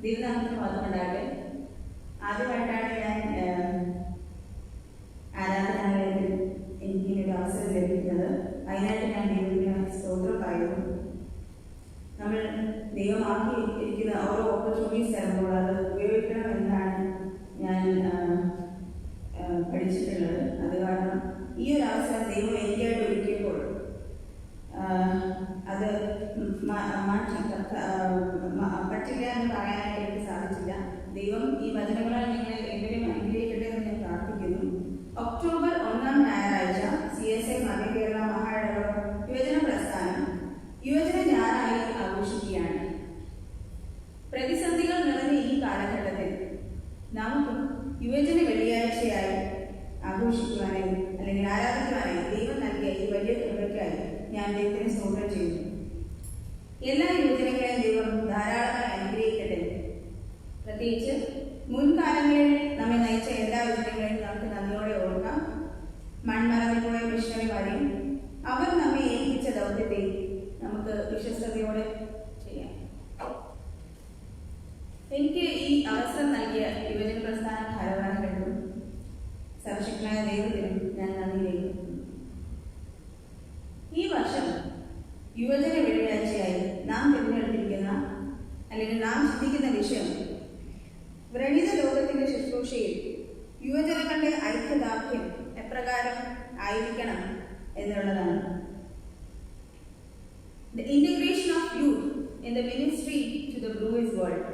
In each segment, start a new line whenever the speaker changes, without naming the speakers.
ദൈവനാമത്തിന് മഹത്വമുണ്ടാകട്ടെ. ആദ്യമായിട്ടാണ് ഞാൻ ആരാധനാലയത്തിൽ എനിക്ക് ഒരു അവസരം ലഭിക്കുന്നത്. അതിനായിട്ട് ഞാൻ ദൈവത്തിന് സ്തോത്രം പറയുന്നു. നമ്മൾ ദൈവമാക്കി ഇരിക്കുന്ന ഓരോ ഓപ്പർച്യൂണിറ്റീസ് തരുമ്പോൾ അത് ഉപയോഗിക്കണമെന്നാണ് ഞാൻ പഠിച്ചിട്ടുള്ളത്. അത് കാരണം ഈ ഒരു അവസരം ദൈവം എനിക്കായിട്ട് ഒരുക്കിയപ്പോൾ അത് പറ്റില്ല എന്ന് പറയാനായിട്ട് എനിക്ക് സാധിച്ചില്ല. ദൈവം ഈ വചനങ്ങളാൽ നിങ്ങൾ എങ്കിലും അനുഗ്രഹിക്കട്ടെ എന്ന് ഞാൻ പ്രാർത്ഥിക്കുന്നു. ഒക്ടോബർ 1 ഞായറാഴ്ച CSI മധ്യകേരള മഹായിടവക യുവജന പ്രസ്ഥാനം യുവജന ഞായറായി ആഘോഷിക്കുകയാണ്. പ്രതിസന്ധികൾ നിറഞ്ഞ ഈ കാലഘട്ടത്തിൽ നമുക്കും യുവജന വെള്ളിയാഴ്ചയായി ആഘോഷിക്കുവാനായി അല്ലെങ്കിൽ ആരാധിക്കുവാനായി ദൈവം നൽകിയ ഈ വലിയ കൃപയ്ക്കായി ഞാൻ ദൈവത്തിന് സ്തോത്രം ചെയ്യുന്നു. എല്ലാ യുവജനങ്ങളെയും ദൈവം ധാരാളമായി അനുഗ്രഹിക്കട്ടെ. പ്രത്യേകിച്ച് മുൻകാലങ്ങളിൽ നമ്മെ നയിച്ച എല്ലാ യുവജനങ്ങളെയും നമുക്ക് നന്ദിയോടെ ഓർക്കാം. മൺമറന്നുപോയ മിഷണറിമാരെയും അവർ നമ്മെ ഏൽപ്പിച്ച ദൗത്യത്തെ നമുക്ക് വിശ്വസ്തയോടെ ചെയ്യാം. എനിക്ക് ഈ അവസരം നൽകിയ യുവജന പ്രസ്ഥാന ഭാരവാഹികൾക്കും സർവശക്തനായ ദൈവത്തിനും ഞാൻ നന്ദി രേഖപ്പെടുത്തുന്നു. ഈ വർഷം യുവജന വെള്ളിയാഴ്ചയായി നാം തിരഞ്ഞെടുത്തിരിക്കുന്ന അല്ലെങ്കിൽ നാം ചിന്തിക്കുന്ന വിഷയം വ്രണിത ലോകത്തിന്റെ ശുശ്രൂഷയിൽ യുവജനങ്ങളുടെ ഐക്യദാർഢ്യം എപ്രകാരം ആയിരിക്കണം എന്നുള്ളതാണ്. The integration of youth in the ministry to the Brewers world.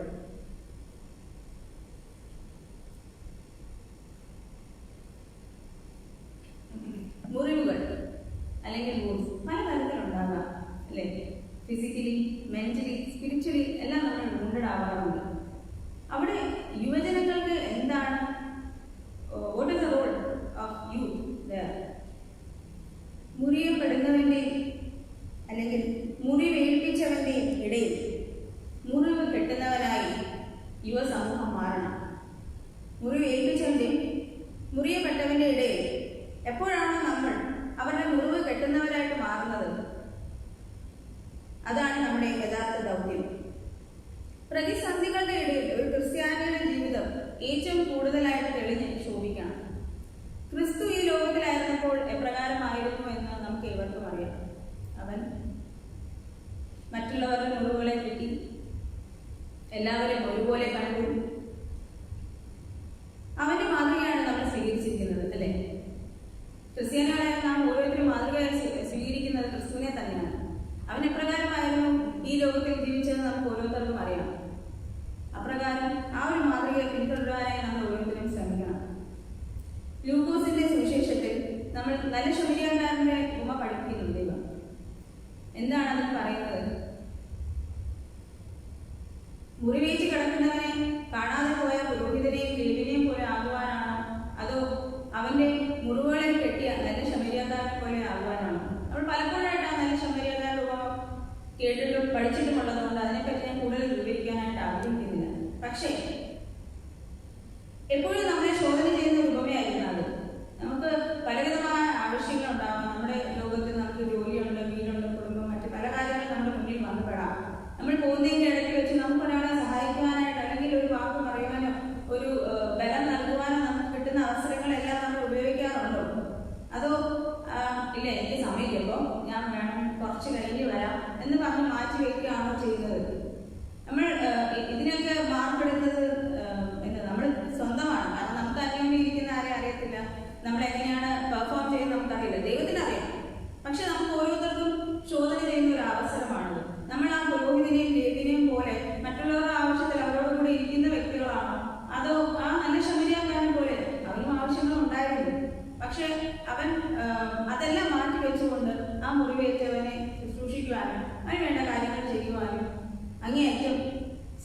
മുറിവുകൾ അല്ലെങ്കിൽ വൂൺസ് പല തരത്തിലുണ്ടാകാം അല്ലേ? ഫിസിക്കലി, മെന്റലി, സ്പിരിച്വലി എല്ലാം നമ്മൾ വുണ്ടഡ് ആവാറുണ്ട്. അവിടെ യുവജനങ്ങൾക്ക് എന്താണ്, what is the role of youth there? മുറിയപ്പെടുന്നവന്റെ അല്ലെങ്കിൽ മുറിവേൽപ്പിച്ചവന്റെ ഇടയിൽ മുറിവ് കെട്ടുന്നവനായി യുവസമൂഹം മാറണം. മുറിവേൽപ്പിച്ചവന്റെ മുറിയപ്പെട്ടവന്റെ ഇടയിൽ എപ്പോഴാണോ നമ്മൾ അവരുടെ മുറിവ് കെട്ടുന്നവരായിട്ട് മാറുന്നത്, അതാണ് നമ്മുടെ യഥാർത്ഥ ദൗത്യം. പ്രതിസന്ധികളുടെ ഇടയിൽ ഒരു ക്രിസ്ത്യാനിയുടെ ജീവിതം ഏറ്റവും കൂടുതലായിട്ട് തെളിഞ്ഞ് ശോഭിക്കണം. ക്രിസ്തു ഈ ലോകത്തിലായിരുന്നപ്പോൾ എപ്രകാരമായിരുന്നു എന്ന് നമുക്ക് ഏവർക്കും അറിയാം. അവൻ മറ്റുള്ളവരുടെ മുറിവുകളെ കിട്ടി എല്ലാവരെയും ഒരുപോലെ കണ്ടു. അവന്റെ മാതൃകയാണ് നമ്മൾ സ്വീകരിച്ചിരിക്കുന്നത് അല്ലേ? ക്രിസ്ത്യാനികളായ നാം ഓരോരുത്തരും മാതൃകയായി സ്വീകരിക്കുന്നത് ക്രിസ്തുവിനെ തന്നെയാണ്. അവൻ എപ്രകാരമായിരുന്നു ഈ ലോകത്തിൽ ജീവിച്ചത് നമുക്ക് ഓരോരുത്തർക്കും അറിയാം. അപ്രകാരം ആ ഒരു മാതൃകയെ പിന്തുടരാനായി നമ്മൾ ഓരോരുത്തരും ശ്രമിക്കണം. ലൂക്കോസിന്റെ സുവിശേഷത്തിൽ നമ്മൾ നല്ല ശമരിയക്കാരന്റെ ഉപമ പഠിപ്പിക്കുന്നുണ്ട്. ദൈവം എന്താണ് അതിൽ പറയുന്നത്? മുറിവേറ്റ് കിടക്കുന്നവനെ കാണാതെ പോയ പുരോഹിതനെയും ലേവിനെയും പോലെ ആകുവാനാണോ, അതോ അവന്റെ മുറിവുകളിൽ കെട്ടിയ നല്ല ശമരിയക്കാരനെ പോലെ ആകുവാനാണോ? നമ്മൾ പലപ്പോഴായിട്ട് ആ നല്ല ശമരിയക്കാരുടെ ഉപമ കേട്ടിട്ടും പഠിച്ചിട്ടുമുള്ളതുകൊണ്ട് അതിനെപ്പറ്റി ഞാൻ കൂടുതൽ വിവരിക്കാനായിട്ട് ആഗ്രഹിക്കുന്നില്ല. പക്ഷേ എപ്പോഴും നമ്മളെ ശോധന ചെയ്യുന്ന ഒരു ഉപമയായിരിക്കും അത്. നമുക്ക് പലവിധമായ ആവശ്യങ്ങൾ ഉണ്ടാവാം. നമ്മുടെ ലോകത്തിൽ നമുക്ക് ജോലിയുണ്ട്, വീടുണ്ട്, കുടുംബം, മറ്റ് പല കാര്യങ്ങളും നമ്മുടെ മുന്നിൽ വന്നുപെടാം. നമ്മൾ പോകുന്നതിൻ്റെ ഇടയ്ക്ക് വെച്ച് നമുക്ക് ഒരാളെ സഹായിക്കുവാനായിട്ട് അല്ലെങ്കിൽ ഒരു വാക്ക് പറയുവാനോ ഒരു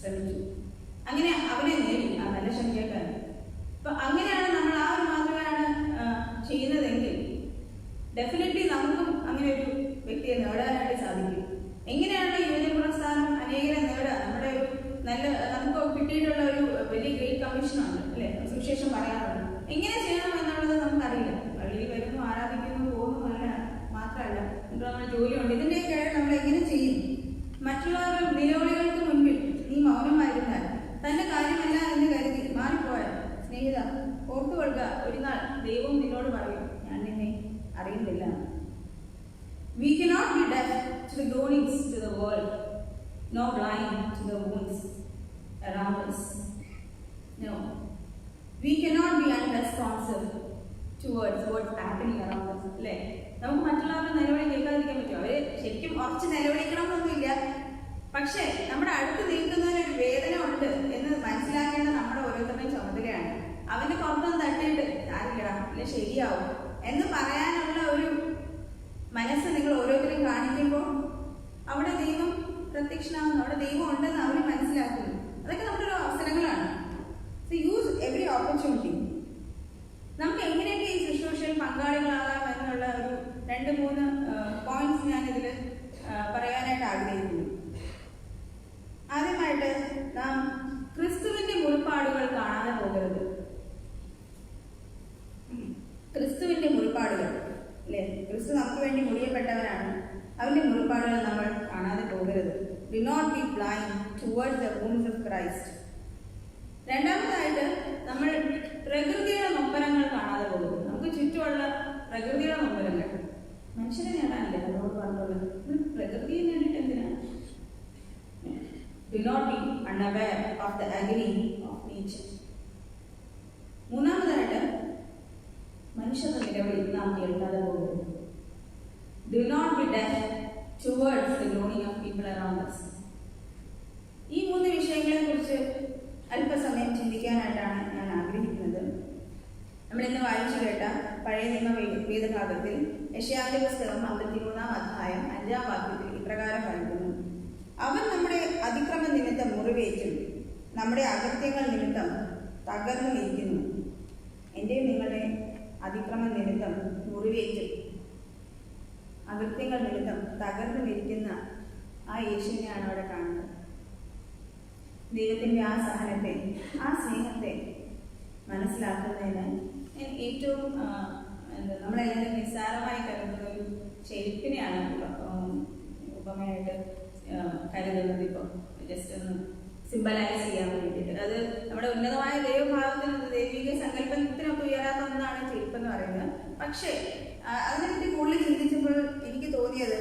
ശ്രമിച്ചു. അങ്ങനെ അവനെ നേടി ആ നല്ല ശമരിയക്കാരൻ. അപ്പൊ അങ്ങനെയാണ് നമ്മൾ ആ ഒരു മാതൃകയാണ് ചെയ്യുന്നതെങ്കിൽ ഡെഫിനറ്റ്ലി നമുക്കും അങ്ങനെ ഒരു വ്യക്തിയെ നേടാനായിട്ട് സാധിക്കും. എങ്ങനെയാണ് യുവജന പ്രസ്ഥാനം അനേകരെ നേടുക? നമ്മുടെ ഒരു നല്ല നമുക്ക് കിട്ടിയിട്ടുള്ള ഒരു വലിയ ഗ്രേറ്റ് കമ്മീഷനാണ് അല്ലെ, സുവിശേഷം പറയാറുണ്ട്. എങ്ങനെ ചെയ്യണം എന്നുള്ളത് നമുക്കറിയില്ല. പള്ളിയിൽ വരുന്നു, ആരാധിക്കുന്നു, പോകുന്നു, അല്ല മാത്രമല്ല നമ്മുടെ ജോലിയുണ്ട്. ഇതിന്റെയൊക്കെ നമ്മൾ എങ്ങനെ ചെയ്യും? മറ്റുള്ളവരുടെ നിലവിളികൾക്ക് മുൻപിൽ നീ മൗനമായിരുന്നാൽ തന്റെ കാര്യമല്ല എന്ന് കരുതി മാറിപ്പോയാൽ സ്നേഹിത ഓർത്തുകൊള്ളുക, ഒരു നാൾ ദൈവം നിന്നോട് പറയും, ഞാൻ നിന്നെ അറിയുന്നില്ല. We cannot be deaf to the groanings to the world, nor blind to the wounds around us. No, we cannot be unresponsive towards what's happening around us. അല്ലേ, നമുക്ക് മറ്റുള്ളവരുടെ നിലവിളി കേൾക്കാതിരിക്കാൻ പറ്റും. അവര് ശരിക്കും ഉറച്ച് നിലവിളിക്കണം എന്നൊന്നുമില്ല, പക്ഷേ നമ്മുടെ അടുത്ത് നിൽക്കുന്നതിനൊരു വേദന ഉണ്ട് എന്ന് മനസ്സിലാക്കേണ്ട നമ്മുടെ ഓരോരുത്തരുടെയും ചുമതലയാണ്. അവന്റെ പുറത്തൊന്നും തട്ടിയിട്ട് ആരില്ലടാ ഇല്ല ശരിയാവും എന്ന് പറയാനുള്ള ഒരു മനസ്സ് നിങ്ങൾ ഓരോരുത്തരും കാണിക്കുമ്പോൾ അവിടെ ദൈവം പ്രത്യക്ഷനാകുന്നു, അവിടെ ദൈവം ഉണ്ടെന്ന് അവർ മനസ്സിലാക്കുന്നു. അതൊക്കെ നമ്മുടെ ഒരു അവസരങ്ങളാണ്. So use every opportunity. നമുക്ക് എങ്ങനെയൊക്കെ ഈ ശുശ്രൂഷയിൽ പങ്കാളികളാകാം എന്നുള്ള ഒരു 2-3 പോയിന്റ്സ് ഞാനിതിൽ പറയാനായിട്ട് ആഗ്രഹിക്കുന്നു. ആദ്യമായിട്ട് നാം ക്രിസ്തുവിന്റെ മുറിപ്പാടുകൾ കാണാതെ പോകരുത്. ക്രിസ്തുവിന്റെ മുറിപ്പാടുകൾ അല്ലെ, ക്രിസ്തു നമുക്ക് വേണ്ടി മുറിയപ്പെട്ടവനാണ്. അവന്റെ മുറിപ്പാടുകൾ നമ്മൾ കാണാതെ പോകരുത്. Do not be blind towards the wounds of Christ. രണ്ടാമതായിട്ട് നമ്മൾ പ്രകൃതിയുടെ നൊമ്പരങ്ങൾ കാണാതെ പോകരുത്. നമുക്ക് ചുറ്റുമുള്ള പ്രകൃതിയുടെ നൊമ്പരങ്ങൾ മനുഷ്യരെ നേടാനില്ല. നമ്മളോട് പറഞ്ഞുള്ളത് പ്രകൃതിയെ നേടിയിട്ട് എന്തിനാണ്? Do not be unaware of the agony of nature. മൂന്നാമതായിട്ട് മനുഷ്യരുടെ നിലവിളി നാം കേൾക്കാതെ പോകരുത്. Do not be deaf towards the groaning of people around us. ഈ 3 വിഷയങ്ങളെ കുറിച്ച് അല്പസമയം ചിന്തിക്കാനായിട്ടാണ് ഞാൻ ആഗ്രഹിക്കുന്നത്. നമ്മൾ ഇന്ന് വായിച്ചു കേട്ട പഴയ നിയമ വേദഭാഗത്തിൽ യെശയ്യാവിന്റെ പുസ്തകം 53-ാം അധ്യായം 5-ാം വാക്യത്തിൽ ഇപ്രകാരം പറയുന്നു, അവൻ നമ്മുടെ അതിക്രമ നിമിത്തം മുറിവേറ്റും നമ്മുടെ അകൃത്യങ്ങൾ നിമിത്തം തകർന്നു ഇരിക്കുന്നു. എന്റെയും നിങ്ങളുടെ അതിക്രമ നിമിത്തം മുറിവേറ്റും അകൃത്യങ്ങൾ നിമിത്തം തകർന്നു ഇരിക്കുന്ന ആ യേശുവിനെയാണ് അവിടെ കാണുന്നത്. ദൈവത്തിന്റെ ആ സഹനത്തെ, ആ സ്നേഹത്തെ മനസ്സിലാക്കുന്നതിന് ഏറ്റവും നമ്മളെല്ലാവരും നിസ്സാരമായി കരുതുന്ന ഒരു ചെരുപ്പിനെയാണ് ഉപമയായിട്ട് കരുതുന്നത്. ഇപ്പോൾ ജസ്റ്റ് ഒന്ന് സിംബലൈസ് ചെയ്യാൻ വേണ്ടിയിട്ട് അത് നമ്മുടെ ഉന്നതമായ ദൈവഭാവത്തിന് ദൈവിക സങ്കല്പത്തിനൊക്കെ ഉയരാത്ത ഒന്നാണ് ചെരുപ്പെന്ന് പറയുന്നത്. പക്ഷേ അതിനെപ്പറ്റി കൂടുതൽ ചിന്തിച്ചപ്പോൾ എനിക്ക് തോന്നിയത്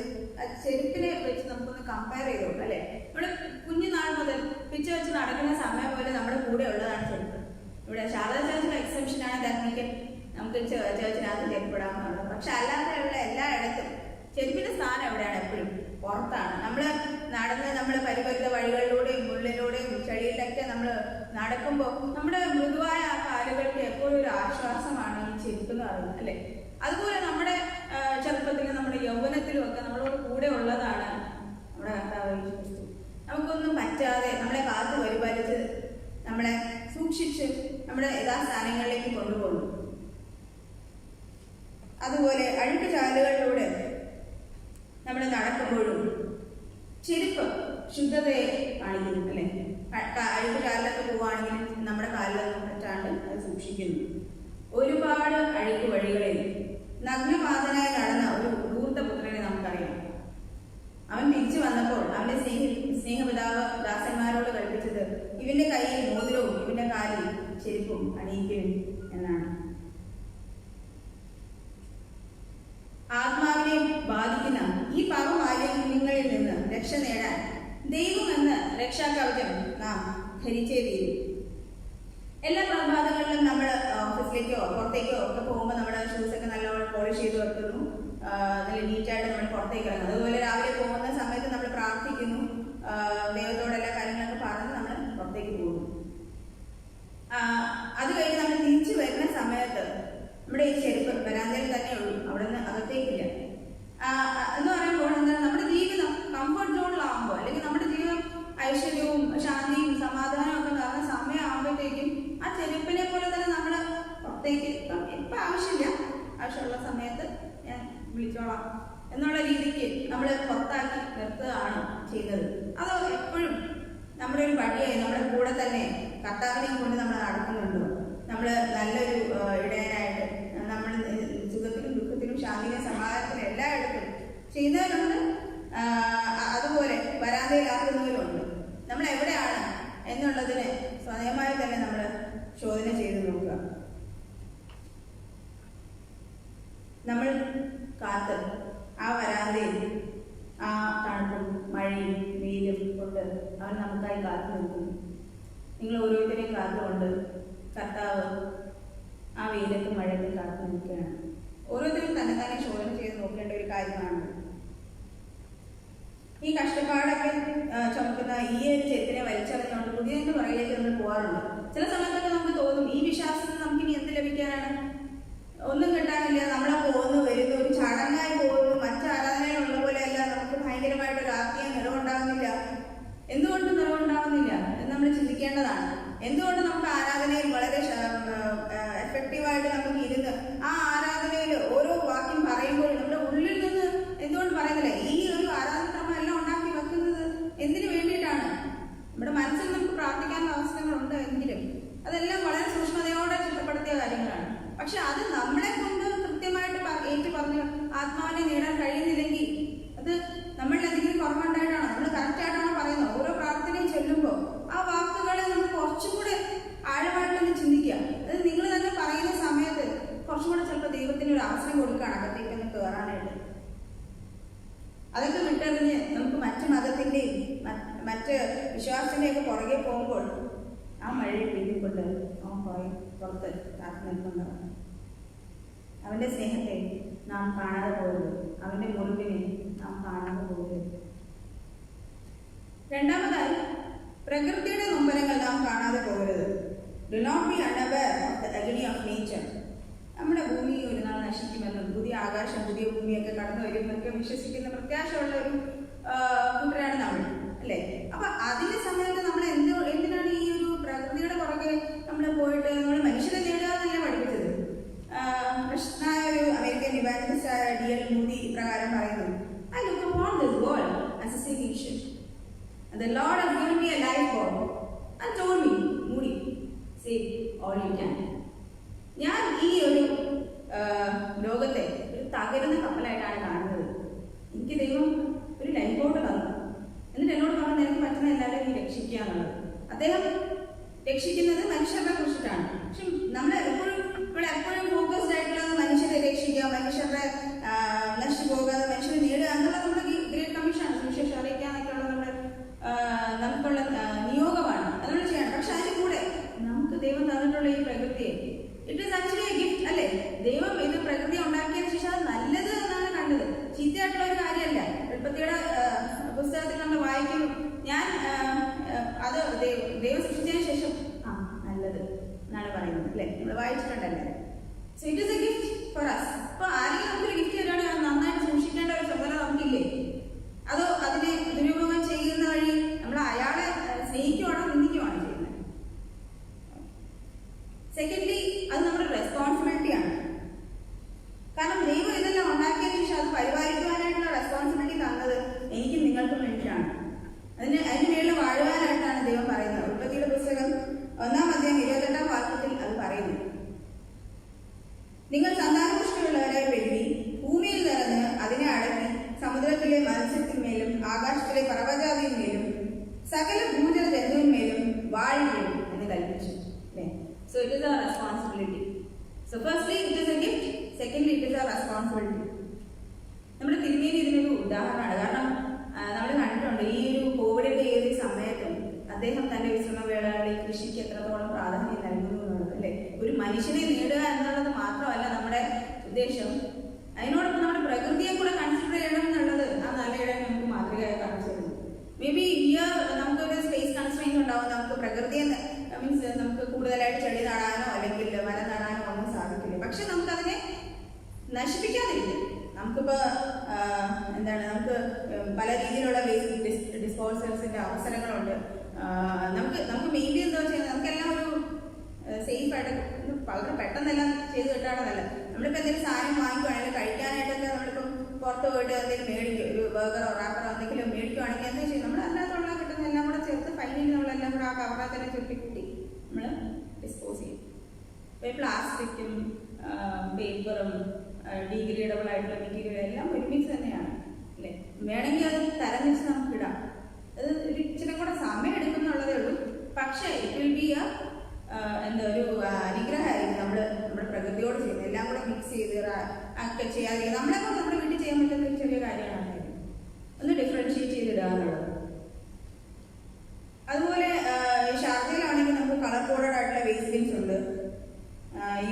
ചെരുപ്പിനെ വെച്ച് നമുക്കൊന്ന് കമ്പയർ ചെയ്തോ അല്ലെ. നമ്മുടെ കുഞ്ഞുനാൾ മുതൽ പിച്ച വെച്ച് നടക്കുന്ന സമയം പോലെ നമ്മുടെ കൂടെ ഉള്ളതാണ് ചെരുപ്പ്. ഇവിടെ ശാരദ ചേർച്ചിലെ എക്സെപ്ഷനാണ് ധാർമ്മികൻ, നമുക്ക് ചേർച്ചിനകത്ത് ചെരുപ്പിടാമെന്നുള്ളത്. പക്ഷെ അല്ലാതെയുള്ള എല്ലായിടത്തും ചെരുപ്പിന്റെ സ്ഥാനം എവിടെയാണ്? എപ്പോഴും പുറത്താണ്. നമ്മൾ നടന്ന് പരിപരിത വഴികളിലൂടെയും മുള്ളിലൂടെയും ചെടിയിലൊക്കെ നമ്മൾ നടക്കുമ്പോൾ നമ്മുടെ മൃദുവായ ആ കാലുകൾക്ക് എപ്പോഴും ഒരു ആശ്വാസമാണ് ഈ ചെരുപ്പ് എന്ന് പറയുന്നത് അല്ലെ. അതുപോലെ നമ്മുടെ ചെറുപ്പത്തിലും നമ്മുടെ യൗവനത്തിലും ഒക്കെ നമ്മളോട് കൂടെ ഉള്ളതാണ് നമ്മുടെ കർത്താവ് ക്രിസ്തു. നമുക്കൊന്നും പറ്റാതെ നമ്മളെ കാത്തു പരിപാലിച്ച് നമ്മളെ സൂക്ഷിച്ച് നമ്മുടെ യഥാസ്ഥാനങ്ങളിലേക്ക് കൊണ്ടുപോകുന്നു. അതുപോലെ അഴുക്ക് ചാലുകളിലൂടെ നമ്മൾ നടക്കുമ്പോഴും ചെരുപ്പ് ശുദ്ധതയെ കാണിക്കുന്നു അല്ലെ. അഴുക്ക് ചാലിലൊക്കെ പോവുകയാണെങ്കിൽ നമ്മുടെ കാലിലൊന്നും പറ്റാണ്ട് അത് സൂക്ഷിക്കുന്നു. ഒരുപാട് അഴുക്ക് വഴികളിൽ നഗ്നപാതനായി നടന്ന ഒരു ധൂർത്തപുത്രനെ നമുക്കറിയാം. അവൻ തിരിച്ചു വന്നപ്പോൾ അവന്റെ സ്നേഹപിതാവ് ദാസന്മാരോട് കൽപ്പിച്ചത് ഇവന്റെ കയ്യിൽ മോതിരവും ഇവന്റെ കാലിൽ ചെരുപ്പും അണിയിക്കും എന്നാണ്. ആത്മാവിനെ ബാധിക്കുന്ന ഈ പാപമാലിന്യങ്ങളിൽ നിന്ന് രക്ഷ നേടാൻ ദൈവം എന്ന രക്ഷാകവചം നാം ധരിച്ചേ തീരും. എല്ലാ പ്രഭാതങ്ങളിലും നമ്മൾ ഓഫീസിലേക്കോ പുറത്തേക്കോ ഒക്കെ പോകുമ്പോൾ നമ്മുടെ ഷൂസൊക്കെ നല്ലവണ്ണം പോളിഷ് ചെയ്ത് വെക്കുന്നു, നല്ല നീറ്റായിട്ട് നമ്മൾ പുറത്തേക്ക് ഇറങ്ങും. അതുപോലെ രാവിലെ പോകുന്ന സമയത്ത് നമ്മൾ പ്രാർത്ഥിക്കുന്നു, ദൈവത്തോട് എല്ലാ കാര്യങ്ങളൊക്കെ പറഞ്ഞ് നമ്മൾ പുറത്തേക്ക് പോകുന്നു. അത് കഴിഞ്ഞ് നമ്മൾ തിരിച്ചു വരുന്ന സമയത്ത് നമ്മുടെ ഈ ചെരുപ്പ് വരാന്തയിൽ തന്നെ ഉള്ളൂ, അവിടെ നിന്ന് അകത്തേക്കില്ല എന്ന് പറയുമ്പോൾ എന്താണ് നമ്മുടെ ജീവിതം കംഫർട്ട് സോണിലാകുമ്പോൾ അല്ലെങ്കിൽ നമ്മുടെ ജീവിതം ഐശ്വര്യവും ശാന്തിയും സമാധാനമൊക്കെ നിറഞ്ഞ സമയമാകുമ്പോഴത്തേക്കും ആ ചെരുപ്പിനെ പോലെ തന്നെ നമ്മൾ പുറത്തേക്ക് ഇപ്പം ആവശ്യമുള്ള സമയത്ത് ഞാൻ വിളിച്ചോളാം എന്നുള്ള രീതിക്ക് നമ്മൾ പുറത്താക്കി നിർത്തുകയാണ് ചെയ്യുന്നത്. അതോ എപ്പോഴും നമ്മുടെ ഒരു പടിയായി നമ്മുടെ കൂടെ തന്നെ കർത്താവിനെയും കൊണ്ട് നമ്മൾ നടക്കുന്നുണ്ടോ? നമ്മൾ നല്ലൊരു ഇടയനായിട്ട് നമ്മൾ സുഖത്തിലും ദുഃഖത്തിലും ശാന്തിയിലും സമാധാനത്തിലും എല്ലായിടത്തും ചെയ്യുന്നവരുണ്ട്, അതുപോലെ വരാന്തയിലാക്കുന്നവരുണ്ട്. നമ്മൾ എവിടെയാണ് എന്നുള്ളതിന് സ്വയമായി തന്നെ നമ്മൾ ശോധന ചെയ്ത് നോക്കുക. നമ്മൾ കാത്ത് ആ വരാന്തയിൽ ആ തണുപ്പും മഴയും വെയിലും കൊണ്ട് അവൻ നമുക്കായി കാത്തു നിൽക്കുന്നു. നിങ്ങൾ ഓരോരുത്തരെയും കാത്തുകൊണ്ട് കർത്താവ് ആ വെയിലത്തും മഴയത്തും കാത്തു നിൽക്കുകയാണ്. ഓരോരുത്തരും തന്നെ തന്നെ ശോധന ചെയ്ത് നോക്കേണ്ട ഒരു കാര്യമാണ്. ഈ കഷ്ടപ്പാടൊക്കെ ചുമക്കുന്ന ഈ ഒരു ചെത്തിനെ വലിച്ചറിഞ്ഞുകൊണ്ട് പുതിയതിന്റെ പുറകിലേക്ക് നമ്മൾ പോകാറുണ്ട്. ചില സമയത്തൊക്കെ നമുക്ക് തോന്നും, ഈ വിശ്വാസത്തിൽ നമുക്കിനി എന്ത് ലഭിക്കാനാണ്? ഒന്നും കിട്ടാനില്ല, നമ്മളെ പോകുന്നു വരുന്നു, ഒരു ചടങ്ങായി പോകുന്നു, മറ്റു ആരാധനയിലുള്ള പോലെയല്ല, നമുക്ക് ഭയങ്കരമായിട്ടൊരു ആത്മീയ നിറവുണ്ടാകുന്നില്ല. എന്തുകൊണ്ട് നിറവുണ്ടാകുന്നില്ല എന്ന് നമ്മൾ ചിന്തിക്കേണ്ടതാണ്. എന്തുകൊണ്ട് നമുക്ക് ആരാധനയിൽ വളരെ എഫക്റ്റീവായിട്ട് നമുക്ക് ഇരുന്ന് ആ ആരാധനയിൽ ഓരോ വാക്യം പറയുമ്പോഴും നമ്മുടെ ഉള്ളിൽ നിന്ന് എന്തുകൊണ്ട് പറയുന്നില്ല? ഈ ഒരു ആരാധനക്രമം എല്ലാം ഉണ്ടാക്കി വെക്കുന്നത് എന്തിനു വേണ്ടിയിട്ടാണ്? നമ്മുടെ മനസ്സിൽ നമുക്ക് പ്രാർത്ഥിക്കാനുള്ള അവസരങ്ങളുണ്ട് എങ്കിലും അതെല്ലാം വളരെ സൂക്ഷ്മതയോടെ ചിട്ടപ്പെടുത്തിയ കാര്യങ്ങളാണ്. പക്ഷെ അത് നമ്മളെ കൊണ്ട് കൃത്യമായിട്ട് ഏറ്റു പറഞ്ഞ് ആത്മാവിനെ നേടാൻ കഴിയുന്നില്ലെങ്കിൽ അത് നമ്മളിൽ എന്തെങ്കിലും കുറവുണ്ടായിട്ടാണോ? നമ്മൾ കറക്റ്റായിട്ടാണോ പറയുന്നത്? ഓരോ പ്രാർത്ഥനയും ചൊല്ലുമ്പോൾ ആ വാക്കുകളെ നമ്മൾ കുറച്ചും കൂടെ ആഴമായിട്ടൊന്ന് ചിന്തിക്കുക. അത് നിങ്ങൾ തന്നെ പറയുന്ന സമയത്ത് കുറച്ചും കൂടെ ചിലപ്പോൾ ദൈവത്തിന് ഒരു അവസരം കൊടുക്കുകയാണ് അകത്തേക്കൊന്ന് കയറാനായിട്ട്. അതൊക്കെ വിട്ടെറിഞ്ഞ് നമുക്ക് മറ്റു മതത്തിന്റെയും മറ്റ് വിശ്വാസത്തിന്റെയും ഒക്കെ പുറകെ പോകുമ്പോൾ ആ മഴയെ പെയ്തിക്കൊണ്ട് അവൻ പുറത്ത് കാത്തു നിൽക്കുന്നതാണ്. അവന്റെ സ്നേഹത്തെ നാം കാണാതെ പോകരുത്, അവന്റെ മുറിവിനെ നാം കാണാതെ പോകരുത്. രണ്ടാമതായി, പ്രകൃതിയുടെ നൊമ്പരങ്ങൾ നാം കാണാതെ പോകരുത്. Do not be unaware of the agony of nature. നമ്മുടെ ഭൂമി ഒരു നാൾ നശിക്കുമെന്നും പുതിയ ആകാശം പുതിയ ഭൂമിയൊക്കെ കടന്നു വരുമെന്നൊക്കെ വിശ്വസിക്കുന്ന പ്രത്യാശയുള്ള ഒരു കൂട്ടരാണ് നമ്മൾ, അല്ലേ? അപ്പൊ അതിന്റെ സമയത്ത് നമ്മൾ എന്തിനാണ് ഈ ഒരു പ്രകൃതിയുടെ പുറകെ നമ്മൾ പോയിട്ട് നമ്മൾ മനുഷ്യനെ നേടുക എന്നല്ല പഠിപ്പിച്ചത്. പ്രശ്നമായ ഒരു അമേരിക്കൻ ഇവാഞ്ചലിസ്റ്റായ D.L. മൂഡി ഇപ്രകാരം പറയുന്നു, I look upon this world as a sinking ship, and the Lord has given me a lifeboat and told me, Moody, save all you can. ഞാൻ ഈ ഒരു ലോകത്തെ ഒരു തകരുന്ന കപ്പലായിട്ടാണ് കാണുന്നത്. എനിക്ക് ദൈവം ഒരു ലൈഫ് ബോട്ട് തന്നു, എന്നിട്ട് എന്നോട് പറഞ്ഞു നിനക്ക് പറ്റുന്ന എല്ലാവരെയും നീ രക്ഷിക്കുക എന്നുള്ളത്. അദ്ദേഹം രക്ഷിക്കുന്നത് മനുഷ്യരെ കുറിച്ചിട്ടാണ്. പക്ഷെ നമ്മൾ എപ്പോഴും ഫോക്കസ്ഡ് ആയിട്ടുള്ളത് മനുഷ്യരെ രക്ഷിക്കുക, മനുഷ്യരുടെ നശിച്ചു പോകാതെ മനുഷ്യരെ നേടുക എന്നുള്ളത് നമ്മുടെ ഗ്രേറ്റ് കമ്മീഷനാണ്. സുവിശേഷം അറിയിക്കുക എന്നൊക്കെയുള്ള നമുക്കുള്ള നിയോഗമാണ്, അത് നമ്മൾ ചെയ്യണം. പക്ഷെ അതിന്റെ കൂടെ നമുക്ക് ദൈവം തന്നിട്ടുള്ള ഈ പ്രകൃതിയെ it is actually A gift, അല്ലേ? ദൈവം ഇത് പ്രകൃതി ഉണ്ടാക്കിയതിനു ശേഷം അത് നല്ലത് എന്നാണ് കണ്ടത്, ചീത്തയായിട്ടുള്ള ഒരു കാര്യമല്ല. ഉൽപ്പത്തിയുടെ പുസ്തകത്തിൽ നമ്മൾ വായിക്കും, ഞാൻ അത് ദൈവം സൃഷ്ടിച്ചതിന് ശേഷം നല്ലത് എന്നാണ് പറയുന്നത്, അല്ലേ? നമ്മൾ വായിച്ചിട്ടുണ്ടല്ലേ? So it is a gift for us. അപ്പൊ ആരെങ്കിലും നമുക്കൊരു ഗിഫ്റ്റ് തരുവാണെങ്കിൽ അത് നന്നായിട്ട് സൂക്ഷിക്കേണ്ട ഒരു ചുമതല നമുക്കില്ലേ? അതോ അതിനെ ദുരുപയോഗം ചെയ്യുന്ന വഴി നമ്മൾ അയാളെ സ്നേഹിക്കുവാണോ നിന്ദിക്കുവാണോ ചെയ്യുന്നത്? സെക്കൻഡ്ലി, അത് നമ്മുടെ റെസ്പോൺസിബിലിറ്റിയാണ്. കാരണം ദൈവം ഇതെല്ലാം ഉണ്ടാക്കിയതിനു ശേഷം അത് പരിപാലിക്കുവാനായിട്ടുള്ള റെസ്പോൺസിബിലിറ്റി തന്നത് എനിക്കും നിങ്ങൾക്കും വേണ്ടിയിട്ടാണ്. അതിന് മേളിൽ വാഴുവാനായിട്ടാണ് ദൈവം പറയുന്നത്. ഉൽപ്പത്തിയുടെ പുസ്തകം 1-28 വാക്യത്തിൽ അത് പറയുന്നു, നിങ്ങൾ സന്താനപുഷ്ടിയുള്ളവരായി പെരുകി ഭൂമിയിൽ നിറഞ്ഞ് അതിനെ അടക്കി സമുദ്രത്തിലെ മത്സ്യത്തിന്മേലും ആകാശത്തിലെ പർവ്വജാതിന്മേലും സകല ഭൂജല ജന്തുവിന്മേലും വാഴുകയും എന്ന് കൽപ്പിച്ചു, അല്ലേ? So it is our responsibility. So firstly it is a gift, secondly it is our responsibility. നമ്മുടെ തിരുമേനി ഇതിനൊരു ഉദാഹരണമാണ്. കാരണം നമ്മൾ കണ്ടിട്ടുണ്ട് ഈ ഒരു കോവിഡിന്റെ ഏത് സമയത്തും അദ്ദേഹം തന്റെ വിശ്രമവേളകളിൽ കൃഷിക്ക് എത്രത്തോളം പ്രാധാന്യം നൽകുന്നു എന്നുള്ളത്, അല്ലേ? ഒരു മനുഷ്യനെ നേടുക എന്നുള്ളത് മാത്രമല്ല നമ്മുടെ ഉദ്ദേശം, അതിനോടൊപ്പം നമ്മുടെ പ്രകൃതിയെ കൂടെ കൺസിഡർ ചെയ്യണം എന്നുള്ളത് ആ നല്ലയിടം നമുക്ക് മാതൃകയായി കാണിച്ചു തരുന്നു. മേ ബി നമുക്കൊരു സ്പേസ് കൺസ്ട്രെയിൻസ് ഉണ്ടാവും, നമുക്ക് പ്രകൃതിയെ മീൻസ് നമുക്ക് കൂടുതലായിട്ട് ചെടി നടാനോ അല്ലെങ്കിൽ മരം നടാനോ ഒന്നും സാധിക്കില്ല. പക്ഷെ നമുക്കതിനെ നശിപ്പിക്കാതിരിക്കും. നമുക്കിപ്പോൾ നമുക്ക് പല രീതിയിലുള്ള വേസ്റ്റ് ഡിസ്പോസൽസിന്റെ അവസരങ്ങളുണ്ട്. നമുക്ക് പെട്ടെന്നെല്ലാം ചെയ്ത് കിട്ടാണെന്നല്ല. നമ്മളിപ്പോൾ എന്തെങ്കിലും സാധനം വാങ്ങിക്കുവാണെങ്കിൽ കഴിക്കാനായിട്ടൊക്കെ നമ്മളിപ്പം പുറത്ത് പോയിട്ട് എന്തെങ്കിലും മേടിക്കും, ഒരു ബർഗറോ റാപ്പറോ എന്തെങ്കിലും മേടിക്കുവാണെങ്കിൽ എന്താ ചെയ്യും, നമ്മൾ അതിനകത്തുള്ള കിട്ടുന്ന എല്ലാം കൂടെ ചേർത്ത് ഫൈനലി നമ്മളെല്ലാം കൂടെ ആ കവറാ തന്നെ ചുരുട്ടിക്കൂട്ടി നമ്മൾ ഡിസ്പോസ് ചെയ്യും. ഇപ്പോൾ പ്ലാസ്റ്റിക്കും പേപ്പറും ഡീഗ്രേഡബിൾ ആയിട്ടുള്ള മെറ്റീരിയൽ എല്ലാം ഒരുമിച്ച് തന്നെയാണ് അല്ലേ. വേണമെങ്കിൽ അത് തരംതിരിച്ച് നമുക്ക് ഇടാം. അത് ഒരു ഇച്ചിരി കൂടെ സമയം എടുക്കുന്നുള്ളതേ ഉള്ളൂ. പക്ഷേ ഇറ്റ് വിൽ ബി എന്താ ഒരു അനുഗ്രഹമായിരിക്കും നമ്മുടെ പ്രകൃതിയോട് ചെയ്യുന്നത്. എല്ലാം കൂടെ മിക്സ് ചെയ്ത് ഒക്കെ ചെയ്യാതെ നമ്മളെ കൊണ്ട് നമ്മുടെ വീട്ടിൽ ചെയ്യാൻ പറ്റുന്ന ഒരു ചെറിയ കാര്യമാണ് ഒന്ന് ഡിഫറൻഷിയേറ്റ് ചെയ്തിടുക എന്നുള്ളത്. അതുപോലെ ഷാർജയിലാണെങ്കിൽ നമുക്ക് കളർ കോഡഡ് ആയിട്ടുള്ള വേസ്റ്റ് ബിൻസ് ഉണ്ട്.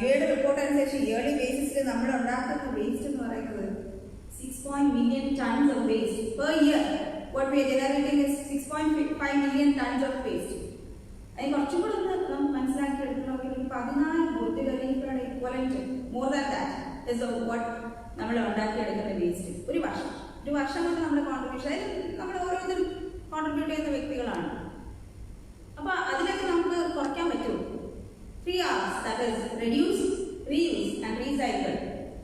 യുടെ റിപ്പോർട്ട് അനുസരിച്ച് ഇയർലി ബേസിസിൽ നമ്മൾ ഉണ്ടാക്കുന്ന വേസ്റ്റ് എന്ന് പറയുന്നത് 6 million tons of waste per year. What we are generating is 6.5 million tons of waste. അതിന് കുറച്ചും കൂടെ ഒന്ന് നമുക്ക് മനസ്സിലാക്കി എടുക്കണമെങ്കിൽ 14 ബുദ്ധികളിയുടെ equivalent more than that is what നമ്മൾ ഉണ്ടാക്കിയെടുക്കുന്ന വേസ്റ്റ്. ഒരു വർഷം കൊണ്ട് നമ്മുടെ കോൺട്രിബ്യൂഷൻ, അതിൽ നമ്മൾ ഓരോരുത്തരും കോൺട്രിബ്യൂട്ട് ചെയ്യുന്ന വ്യക്തികളാണ്. അപ്പൊ അതിലൊക്കെ നമുക്ക് കുറയ്ക്കാൻ പറ്റുമോ? 3 R's, that is reduce, reuse and recycle.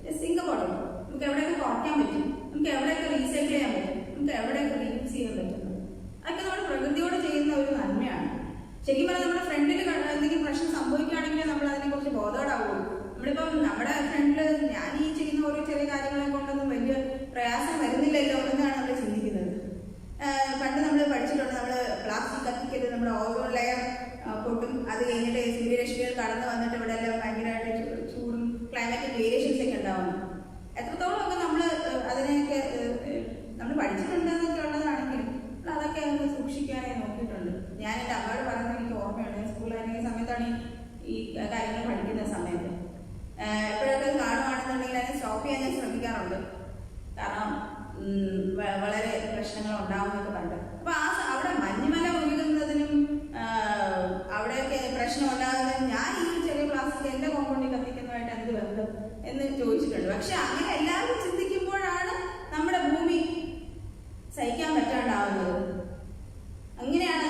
Just think about it. നമുക്ക് എവിടെയൊക്കെ കുറയ്ക്കാൻ പറ്റും, നമുക്ക് എവിടെയൊക്കെ റീസൈക്കിൾ ചെയ്യാൻ പറ്റും, നമുക്ക് എവിടെയൊക്കെ റീയൂസ് ചെയ്യാൻ പറ്റും. അതൊക്കെ നമ്മൾ പ്രകൃതിയോട് ചെയ്യുന്ന ഒരു നന്മയാണ്. ശരിക്കും പറഞ്ഞാൽ നമ്മുടെ ഫ്രണ്ടിൽ എന്തെങ്കിലും പ്രശ്നം സംഭവിക്കുകയാണെങ്കിൽ നമ്മൾ അതിനെക്കുറിച്ച് ബോധവാടാവുള്ളൂ. നമ്മളിപ്പം നമ്മുടെ ഫ്രണ്ടിൽ ഞാൻ ഈ ചെയ്യുന്ന ഓരോ ചെറിയ കാര്യങ്ങളെ കൊണ്ടൊന്നും വലിയ പ്രയാസം വരുന്നില്ലല്ലോ എന്നാണ് നമ്മൾ ചിന്തിക്കുന്നത്. പണ്ട് നമ്മൾ പഠിച്ചിട്ടുണ്ട്, നമ്മൾ പ്ലാസ്റ്റിക് കത്തിക്കരുത്, നമ്മുടെ ഓസോൺ ലെയർ പൊട്ടും, അത് കഴിഞ്ഞിട്ട് സൂര്യരശ്മികൾ കടന്നു വന്നിട്ട് ഇവിടെ എല്ലാം ഭയങ്കരമായിട്ട് ചൂടും ക്ലൈമാറ്റിക് വേരിയേഷൻസ് ഒക്കെ ഉണ്ടാവുന്നു. എത്രത്തോളം ഒക്കെ നമ്മൾ അതിനെയൊക്കെ നമ്മൾ പഠിച്ചിട്ടുണ്ടെന്നൊക്കെ ഉള്ളതാണെങ്കിലും അതൊക്കെ ഒന്ന് സൂക്ഷിക്കാനായി നോക്കിയിട്ടുണ്ട്. ഞാൻ എൻ്റെ അമ്മയോട് പറയുന്നത് എനിക്ക് ഓർമ്മയുണ്ട്. ഞാൻ സ്കൂളിലായിരുന്ന സമയത്താണ് ഈ കാര്യങ്ങൾ പഠിക്കുന്ന സമയത്ത് എപ്പോഴൊക്കെ കാണുകയാണെന്നുണ്ടെങ്കിൽ അതിനെ സ്റ്റോപ്പ് ചെയ്യാൻ ഞാൻ ശ്രമിക്കാറുണ്ട്. കാരണം വളരെ പ്രശ്നങ്ങൾ ഉണ്ടാവുന്നൊക്കെ കണ്ട്. അപ്പൊ അവിടെ മഞ്ഞുമല ഒഴുകുന്നതിനും അവിടെയൊക്കെ പ്രശ്നം ഉണ്ടാകുന്നതിനും ഞാൻ ഈ ചെറിയ പ്ലാസ്റ്റിക് എന്റെ കോമ്പൗണ്ടിൽ കത്തിക്കുന്നതായിട്ട് എന്ത് ബന്ധം എന്ന് ചോദിച്ചിട്ടുണ്ട്. പക്ഷെ അങ്ങനെ എല്ലാവരും ചിന്തിക്കുമ്പോഴാണ് നമ്മുടെ ഭൂമി സഹിക്കാൻ പറ്റാണ്ടാവുന്നത്. അങ്ങനെയാണ്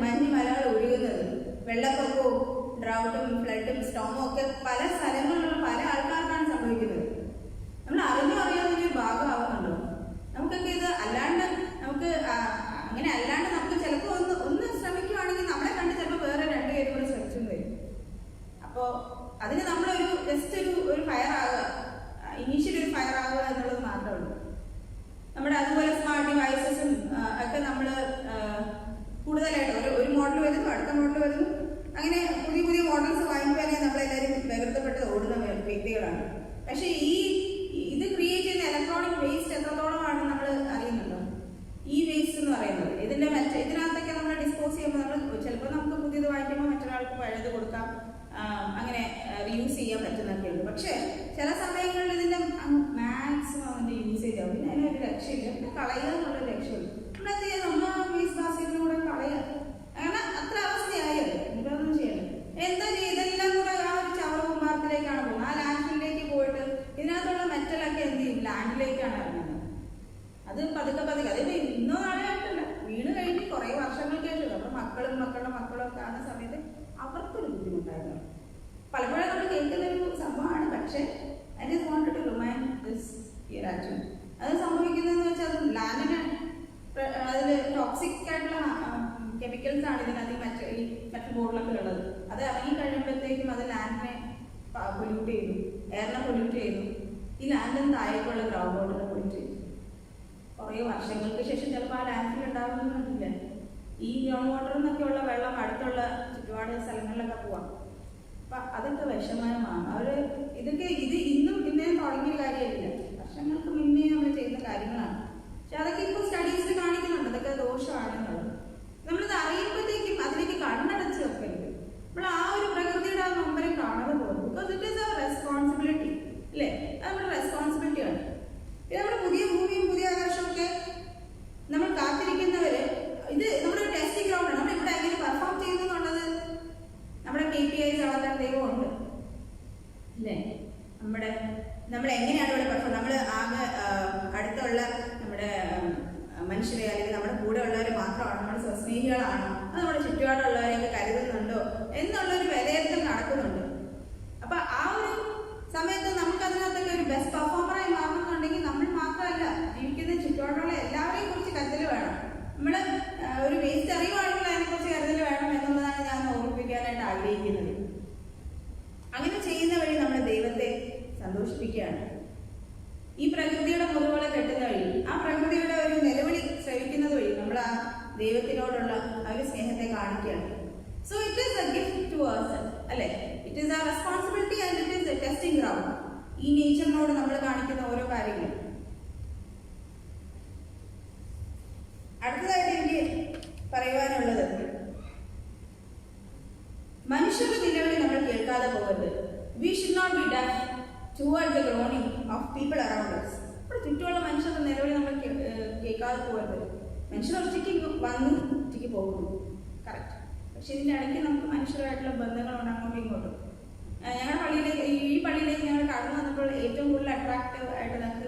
മഞ്ഞുമലകൾ ഒഴുകുന്നത്. വെള്ളപ്പൊക്കവും ഡ്രൗട്ടും ഫ്ലഡും സ്റ്റോമും ഒക്കെ പല സ്ഥലങ്ങളിലുള്ള പല ആൾക്കാർക്കാണ് സംഭവിക്കുന്നത്. നമ്മൾ അറിയാവുന്നൊരു ഭാഗമാവുന്നുണ്ടോ? നമുക്കൊക്കെ ഇത് അല്ലാണ്ട് നമുക്ക് അങ്ങനെ അല്ലാണ്ട് നമുക്ക് ചിലപ്പോൾ ഒന്ന് ശ്രമിക്കുവാണെങ്കിൽ നമ്മളെ കണ്ട് ചിലപ്പോൾ വേറെ 2 പേരും കൂടെ ശ്രമിച്ചു വരും. അപ്പോൾ അതിന് നമ്മളൊരു ജസ്റ്റ് ഒരു ഫയർ ആകുക, ഇനീഷ്യൽ ഒരു ഫയർ ആകുക എന്നുള്ളത് മാത്രമേ ഉള്ളൂ. നമ്മുടെ അതുപോലെ സ്മാർട്ട് ഡിവൈസസും ഒക്കെ നമ്മൾ കൂടുതലായിട്ട് ഒരു മോഡൽ വരുന്നു, അടുത്ത മോഡൽ വരുന്നു, അങ്ങനെ പുതിയ മോഡൽസ് വാങ്ങിക്കുവാനേ നമ്മളെല്ലാവരും പ്രകൃതപ്പെട്ട് ഓടുന്ന വ്യക്തികളാണ്. പക്ഷേ ഇത് ക്രിയേറ്റ് ചെയ്യുന്ന ഇലക്ട്രോണിക് വേസ്റ്റ് എത്രത്തോളമാണ് നമ്മൾ അറിയുന്നുണ്ടോ? ഈ വേസ്റ്റ് എന്ന് പറയുന്നത് ഇതിനകത്തൊക്കെ നമ്മൾ ഡിസ്പോസ് ചെയ്യുമ്പോൾ നമ്മൾ ചിലപ്പോൾ നമുക്ക് പുതിയത് വാങ്ങിക്കുമ്പോൾ മറ്റൊരാൾക്ക് പഴയത് കൊടുക്കാം, അങ്ങനെ റീയൂസ് ചെയ്യാൻ പറ്റുന്നൊക്കെ ഉണ്ട്. പക്ഷെ ചില സമയങ്ങളിൽ ഇതിന്റെ മാക്സിമം അതിന്റെ യൂസേജ് ആവും. പിന്നെ അതിനൊരു ലക്ഷ്യമില്ല, പിന്നെ കളയുക എന്നുള്ളൊരു ലക്ഷ്യമില്ല. നമ്മളെന്ത് ചെയ്യാം, നമ്മൾ വേസ്റ്റ് ബാസ്കറ്റിലും കൂടെ കളയുക. അങ്ങനെ അത്ര അവസ്ഥയായത് ഇതൊന്നും ചെയ്യണം. എന്താ ചെയ്യുക, ഇതെല്ലാം കൂടെ ആ ഒരു ചവറ് കുമ്പാരത്തിലേക്കാണ് പോകുന്നത്. ആ ലാൻഡിലേക്ക് പോയിട്ട് ഇതിനകത്തുള്ള മെറ്റലൊക്കെ എന്ത് ചെയ്യും, ലാൻഡിലേക്കാണ് ഇറങ്ങുന്നത്. അത് പതുക്കെ അതിപ്പോ ഇന്നോ നാളെയായിട്ടല്ല, വീണ് കഴിഞ്ഞ് കുറെ വർഷങ്ങൾക്ക് ശേഷം നമ്മുടെ മക്കളുടെ മക്കളും ഒക്കെ ആകുന്ന സമയത്ത് അവർക്കൊരു ബുദ്ധിമുട്ടായിരുന്നു. പലപ്പോഴും നമ്മൾ കേൾക്കുന്ന ഒരു സംഭവമാണ്. പക്ഷെ I just wanted to remind this here actually. അത് സംഭവിക്കുന്നതെന്ന് വെച്ചാൽ അത് ലാൻഡിന് അതിൽ ടോക്സിക് ആയിട്ടുള്ള കെമിക്കൽസ് ആണ് ഇതിനകത്ത് ഈ മെറ്റൽ ബോർഡിലൊക്കെ ഉള്ളത്. അത് ഇറങ്ങി കഴിയുമ്പോഴത്തേക്കും അത് ലാൻഡിനെ പൊല്യൂട്ട് ചെയ്തു, എയറിനെ പൊല്യൂട്ട് ചെയ്തു, ഈ ലാൻഡിന് താഴേക്കുള്ള ഗ്രൗണ്ട് വാട്ടറിനെ പൊല്യൂട്ട് ചെയ്തു. കുറേ വർഷങ്ങൾക്ക് ശേഷം ചിലപ്പോൾ ആ ലാൻഡിൽ ഉണ്ടാകുന്നില്ല. ഈ ഗ്രൗണ്ട് വാട്ടറിൽ നിന്നൊക്കെയുള്ള വെള്ളം അടുത്തുള്ള ചുറ്റുപാട് സ്ഥലങ്ങളിലൊക്കെ പോവാം. അപ്പൊ അതൊക്കെ വിഷമയമാണ്. ഇത് ഇന്നും പിന്നെയും തുടങ്ങിയ കാര്യമില്ല, വർഷങ്ങൾക്ക് മുന്നേ നമ്മൾ ചെയ്യുന്ന കാര്യങ്ങളാണ്. പക്ഷെ അതൊക്കെ ഇപ്പോൾ സ്റ്റഡീസിൽ കാണിക്കുന്നുണ്ട് അതൊക്കെ ദോഷമാണെന്നുള്ളത്. നമ്മളിത് അറിയുമ്പോഴത്തേക്കും അതിലേക്ക് കണ്ണടച്ച് വെക്കരുത്. നമ്മൾ ആ ഒരു പ്രകൃതിയുടെ ആ നമ്പരെ കാണാതെ പോകും. Because it is our responsibility അല്ലേ, അത് നമ്മുടെ റെസ്പോൺസിബിലിറ്റിയാണ്. ഇത് നമ്മുടെ പുതിയ ഭൂമിയും പുതിയ ആകാശവും ഒക്കെ നമ്മൾ കാത്തിരിക്കുന്നവര് ഇത് നമ്മുടെ ടെസ്റ്റിംഗ് ഗ്രൗണ്ടാണ്. നമ്മൾ ഇവിടെ എങ്ങനെ പെർഫോം ചെയ്യുന്നു എന്നുള്ളത് നമ്മുടെ KPIs അളക്കാൻ ദൈവമുണ്ട് അല്ലേ. നമ്മൾ എങ്ങനെയാണ് ഇവിടെ പെർഫോം, നമ്മൾ ആകെ അടുത്തുള്ള നമ്മുടെ മനുഷ്യരെ അല്ലെങ്കിൽ നമ്മുടെ കൂടെ ഉള്ളവരെ മാത്രമാണ്, നമ്മുടെ സ്വസ്നേഹികളാണോ, അത് നമ്മുടെ ചുറ്റുപാടുള്ളവരെയൊക്കെ കരുതുന്നുണ്ടോ എന്നുള്ളൊരു വിലയിരുത്തൽ നടക്കുന്നുണ്ട്. അപ്പൊ ആ സന്തോഷിപ്പിക്കുകയാണ്. ഈ പ്രകൃതിയുടെ മുറിവുകളെ കെട്ടുന്ന വഴി, ആ പ്രകൃതിയുടെ ഒരു നിലവിളി ശ്രവിക്കുന്നത് വഴി നമ്മൾ ആ ദൈവത്തിനോടുള്ള ആ ഒരു സ്നേഹത്തെ കാണിക്കുകയാണ്. So it is a gift to ourselves, അല്ലെ? It is a responsibility and it is a testing ground. ഈ നേച്ചറിനോട് നമ്മൾ കാണിക്കുന്ന ഓരോ കാര്യങ്ങളും. അടുത്തതായിട്ട് എനിക്ക് പറയുവാനുള്ളത്, മനുഷ്യരുടെ നിലവിളി നമ്മൾ കേൾക്കാതെ പോകരുത്. We should not be deaf toward the groaning of people around us. നമ്മുടെ ചുറ്റുമുള്ള മനുഷ്യരുടെ നിലവിളി നമ്മൾ കേൾക്കാതെ പോകരുത്. മനുഷ്യർ ഒറ്റയ്ക്ക് വന്ന് ഒറ്റയ്ക്ക് പോകുന്നു, കറക്റ്റ്. പക്ഷെ ഇതിൻ്റെ ഇടയ്ക്ക് നമുക്ക് മനുഷ്യരായിട്ടുള്ള ബന്ധങ്ങളുണ്ട് അങ്ങോട്ടും ഇങ്ങോട്ടും. ഞങ്ങളുടെ പള്ളിയിലേക്ക്, ഈ പള്ളിയിലേക്ക് ഞങ്ങൾ കടന്നു വന്നപ്പോൾ ഏറ്റവും കൂടുതൽ അട്രാക്റ്റീവ് ആയിട്ട് നമുക്ക്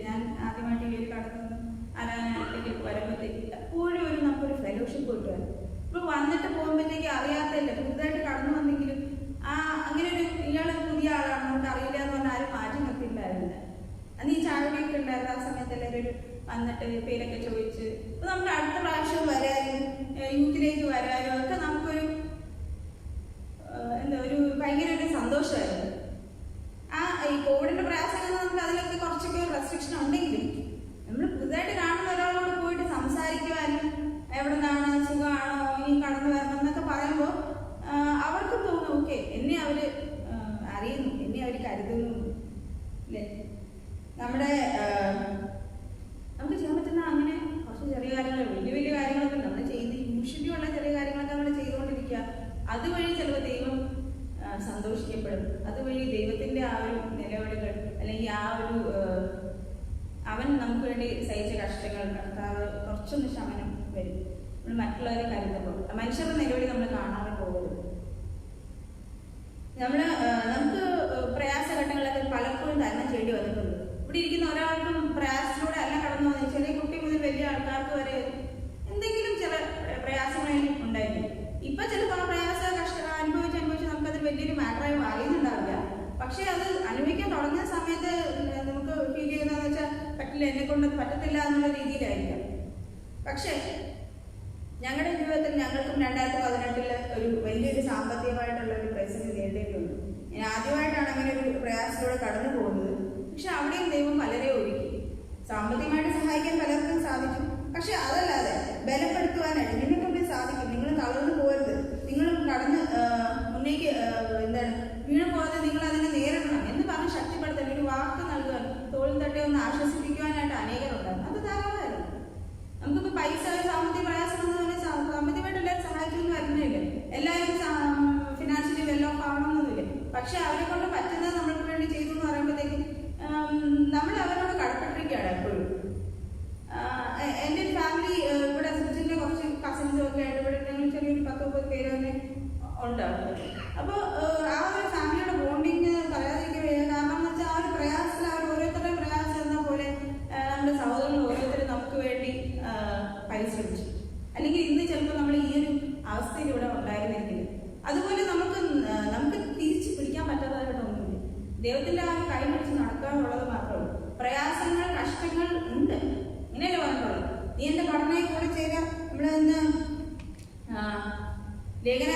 ഞാൻ ആദ്യമായിട്ട് ഈ ഒരു കടന്നു ആരാധനയിലേക്ക് വരുമ്പോഴത്തേക്ക് എപ്പോഴും നമുക്കൊരു ഫെലോഷിപ്പ് കിട്ടുമായിരുന്നു. ഇപ്പോൾ വന്നിട്ട് പോകുമ്പോഴത്തേക്ക് അറിയാത്തല്ലേ, പുതുതായിട്ട് കടന്നു വന്നെങ്കിലും അങ്ങനെ ഒരു ഇയാൾ പുതിയ ആളാണ്, നമുക്ക് അറിയില്ല എന്ന് പറഞ്ഞാൽ ആരും മാറ്റി നിർത്തിയിട്ടുണ്ടായിരുന്നില്ല. അന്ന് ഈ ചായയൊക്കെ ഉണ്ടായിരുന്നു. ആ സമയത്ത് എല്ലാവരും ഒരു വന്നിട്ട് പേരൊക്കെ ചോദിച്ച്, അപ്പോൾ നമുക്ക് അടുത്ത പ്രാവശ്യം വരാനും യൂത്തിലേക്ക് വരാനും ഒക്കെ നമുക്കൊരു ഒരു ഭയങ്കര ഒരു സന്തോഷമായിരുന്നു. ഈ കോവിഡിന്റെ പ്രയാസങ്ങൾ നമുക്ക് അതിലൊക്കെ കുറച്ചൊക്കെ റെസ്ട്രിക്ഷൻ ഉണ്ടെങ്കിലും നമ്മൾ പുതുതായിട്ട് കാണുന്ന ഒരാളോട് പോയിട്ട് സംസാരിക്കുവാനും എവിടെ നിന്നാണ്, സുഖമാണോ, ഇനി കടന്നു വരണം എന്നൊക്കെ പറയുമ്പോൾ അവർക്ക് തോന്നും ഓക്കെ, എന്നെ അവർ അറിയുന്നു, എന്നെ അവർ കരുതുന്നു, അല്ലേ? നമുക്ക് ചെയ്യാൻ പറ്റുന്ന അങ്ങനെ കുറച്ച് ചെറിയ കാര്യങ്ങൾ, വലിയ വലിയ കാര്യങ്ങളൊക്കെ നമ്മൾ ചെയ്ത് യൂഷ്വലി ഉള്ള ചെറിയ കാര്യങ്ങളൊക്കെ നമ്മൾ ചെയ്തുകൊണ്ടിരിക്കുക. അതുവഴി ചിലപ്പോൾ ദൈവം സന്തോഷിക്കപ്പെടും. അതുവഴി ദൈവത്തിന്റെ ആ ഒരു നിലവിളികൾ, അല്ലെങ്കിൽ ആ ഒരു അവൻ നമുക്ക് വേണ്ടി സഹിച്ച കഷ്ടങ്ങൾ കർത്താവ് കുറച്ചൊന്ന് ശമനം വരും. നമ്മൾ മറ്റുള്ളവരെ കരുതുമ്പോൾ മനുഷ്യരുടെ നിലവിളി നമ്മൾ കാണാതെ പോകരുത്. നമുക്ക് പ്രയാസഘട്ടങ്ങളൊക്കെ പലപ്പോഴും തരണം ചെയ്യേണ്ടി വന്നിട്ടുണ്ട്. ഇവിടെ ഇരിക്കുന്ന ഒരാൾക്കും പ്രയാസത്തിലൂടെ അല്ല കടന്നു വന്നത്. ചെറിയ കുട്ടി മുതൽ വലിയ ആൾക്കാർക്ക് വരെ എന്തെങ്കിലും ചില പ്രയാസങ്ങൾ ഉണ്ടായിരുന്നു. ഇപ്പൊ ചിലപ്പോൾ ആ പ്രയാസം അനുഭവിച്ച് നമുക്കത് വലിയൊരു മാറ്ററായി മാറിയുന്നുണ്ടാവില്ല. പക്ഷെ അത് അനുഭവിക്കാൻ തുടങ്ങുന്ന സമയത്ത് നമുക്ക് ഫീൽ ചെയ്യുന്നതെന്ന് വെച്ചാൽ പറ്റില്ല, എന്നെ കൊണ്ട് പറ്റത്തില്ല എന്നുള്ള രീതിയിലായിരിക്കാം. പക്ഷെ ഞങ്ങളുടെ ജീവിതത്തിൽ ഞങ്ങൾക്കും 2018 ഒരു വലിയൊരു സാമ്പത്തികമായിട്ടുള്ള ഒരു പ്രതിസന്ധി നേരിടേണ്ടിയുണ്ട്. ഞാൻ ആദ്യമായിട്ടാണ് അങ്ങനെ ഒരു പ്രയാസത്തിലൂടെ കടന്നു പോകുന്നത്. പക്ഷെ അവിടെയും ദൈവം പലരെ ഒരുക്കി. സാമ്പത്തികമായിട്ട് സഹായിക്കാൻ പലർക്കും സാധിക്കും. പക്ഷെ അതല്ലാതെ ബലപ്പെടുത്തുവാനായിട്ട് നിങ്ങൾക്കൊക്കെ സാധിക്കും. നിങ്ങൾ തളർന്നു പോകരുത്. നിങ്ങൾ കടന്ന് മുന്നേക്ക് വീണു പോകാതെ നിങ്ങൾ അതിനെ നേരിടണം എന്ന് പറഞ്ഞ് ശക്തിപ്പെടുത്താൻ ഒരു വാക്ക് നൽകുവാൻ, തോളിൽ തട്ടി ഒന്ന് ആശ്വസിപ്പിക്കുവാനായിട്ട് അനേകരുണ്ടാകും. അത് ധാരാളമായിരുന്നു. നമുക്കിപ്പോൾ പൈസ, സാമ്പത്തിക പ്രയാസം എന്ന് പറഞ്ഞാൽ സാമ്പത്തികമായിട്ട് എല്ലാവരും സഹായിച്ചൊന്നും വരുന്നില്ലേ, എല്ലാവരും ഫിനാൻഷ്യലി വെൽ ഓഫ് ആവണമെന്നൊന്നുമില്ല. പക്ഷെ അവരെ കൊണ്ട് പറ്റുന്നത് നമ്മൾക്ക് വേണ്ടി ചെയ്തു എന്ന് പറയുമ്പോഴത്തേക്കും നമ്മൾ അവരോട് കടപ്പെട്ടിരിക്കുകയാണ് എപ്പോഴും. എൻ്റെ ഒരു ഫാമിലി ഇവിടെ സുജിൻ്റെ കുറച്ച് കസിൻസും ഒക്കെ ആയിട്ട് ഇവിടെ ഞങ്ങൾ ചെറിയൊരു 10-30 പേര് തന്നെ ഉണ്ടാവും. അപ്പോൾ ആ ഒരു ഫാമിലിയുടെ ബോണ്ടിങ് പറയാതിരിക്കുക. കാരണം എന്ന് വെച്ചാൽ ആ ഒരു പ്രയാസത്തിൽ അവർ ഓരോരുത്തരുടെയും പ്രയാസം എന്ന പോലെ നമ്മുടെ സഹോദരങ്ങൾ ഓരോരുത്തരും നമുക്ക് വേണ്ടി പരിശ്രമിച്ചു. അല്ലെങ്കിൽ ഇന്ന് ചിലപ്പോൾ നമ്മൾ ഈ ഒരു അവസ്ഥയിൽ ഇവിടെ ഉണ്ടായിരുന്നെങ്കിൽ അതുപോലെ നമുക്ക് തിരിച്ചു പിടിക്കാൻ പറ്റാത്തതായിട്ടൊന്നുമില്ല. ദൈവത്തിന്റെ ആ ഒരു കൈ പിടിച്ച് നടക്കാനുള്ളത് മാത്രമേ ഉള്ളൂ. പ്രയാസങ്ങൾ, കഷ്ടങ്ങൾ ഉണ്ട്. ഇങ്ങനെയല്ലേ പറഞ്ഞോളൂ. നീ എന്റെ പഠനയെ കൂടെ ചേരാം. നമ്മളിന്ന് ലേഖന